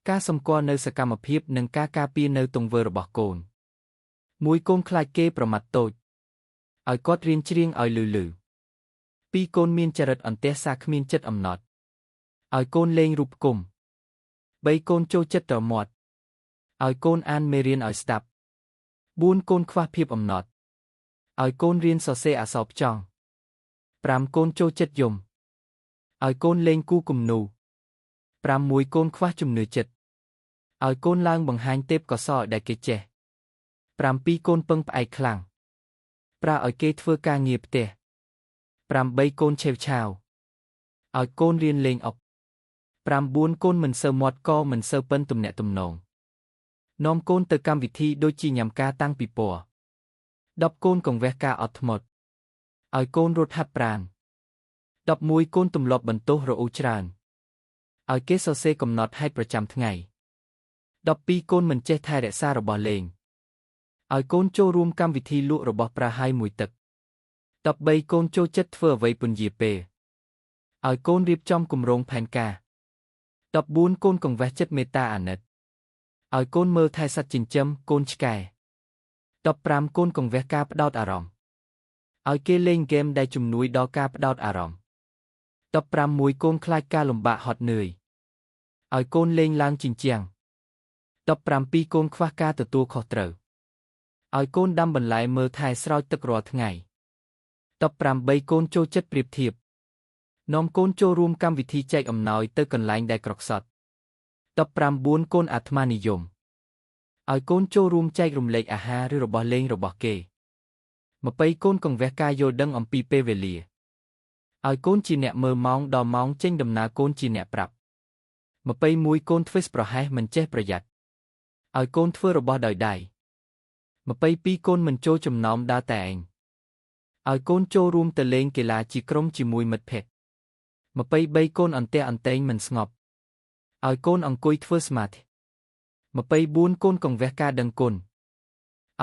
ការសម្គាល់នៅសកម្មភាពនិងការការពារនៅទង្វើរបស់កូនមួយកូនខ្លាចគេប្រមាថតូចឲ្យគាត់រៀនច្រៀងឲ្យលឺៗពីរកូនមានចរិតអន្ទះសារគ្មានចិត្តអំណត់ឲ្យកូនលេងរូបផ្គុំបីកូនចូលចិត្តត្រមាត់ឲ្យកូនអានមេរៀនឲ្យស្ដាប់បួនកូនខ្វះភាពអំណត់ឲ្យកូនរៀនសរសេរអក្សរផ្ចង់ប្រាំកូនចូលចិត្តយំឲ្យកូនលេងគូគំនូប្រាំមួយកូនខ្វះជំនឿចិត្តឲ្យកូនឡើងបង្ហាញទេពកោសល្យដែលគេចេះប្រាំពីរកូនពឹងផ្អែកខ្លាំងប្រើឲ្យគេធ្វើការងារផ្ទះប្រាំបីកូនឆេវឆាវឲ្យកូនរៀនលេងអុកប្រាំបួនកូនមិនសូវមាត់ក៏មិនសូវប៉ិនទំនាក់ទំនងនាំកូនទៅកម្មវិធីដូចជាញ៉ាំការតាំងពិព័រណ៍10កូនកង្វះការអត់ធ្មត់ឲ្យកូនរត់ហាត់ប្រាណ11កូនទម្លាប់បន្ទោសរអ៊ូច្រើនឲ្យគេសរសេរកំណត់ហេតុប្រចាំថ្ងៃ12កូនមិនចេះថែរក្សារបស់លេងឲ្យកូនចូលរួមកម្មវិធីលក់របស់ប្រើហើយមួយទឹក13កូនចូលចិត្តធ្វើអ្វីពន្យាពេលឲ្យកូនរៀបចំគម្រោងផែនការ14កូនកង្វះចិត្តមេត្តាអាណិតឲ្យកូនមើលថែសត្វចិញ្ចឹមកូនឆ្កែ15កូនកង្វះការផ្ដោតអារម្មណ៍ឲ្យគេលេងហ្គេមដែលជំនួយដល់ការផ្ដោតអារម្មណ៍16កូនខ្លាចការលំបាកហត់នឿយឲ្យកូនលេងឡើងជញ្ជាំង17កូនខ្វះការទទួលខុសត្រូវឲ្យកូនដាំបន្លែមើលថែស្រោចទឹករាល់ថ្ងៃ18កូនចូលចិត្តប្រៀបធៀបនាំកូនចូលរួមកម្មវិធីចែកអំណោយទៅកន្លែងដែលក្រខ្សត់19កូនអាត្មានិយមឲ្យកូនចូលរួមចែករំលែកអាហារឬរបស់លេងរបស់គេ20កូនកង្វះការយល់ដឹងអំពីពេលវេលាឲ្យកូនជាអ្នកមើលម៉ោងដល់ម៉ោងចេញដំណើរកូនជាអ្នកប្រាប់21កូនធ្វើប្រហែសមិនចេះប្រយ័ត្នឲ្យកូនធ្វើរបស់ដោយដៃ22កូនមិនចូលចំណោមដើរតែឯងឲ្យកូនចូលរួមទៅលេងកីឡាជាក្រុមជាមួយមិត្តភក្តិ23កូនអន្ទះអន្ទែងមិនស្ងប់ឲ្យកូនអង្គុយធ្វើសមាធិ24កូនកង្វះការដឹងគុណ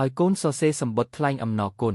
ឲ្យកូនសរសេរសម្បត្តិថ្លែងអំណរគុណ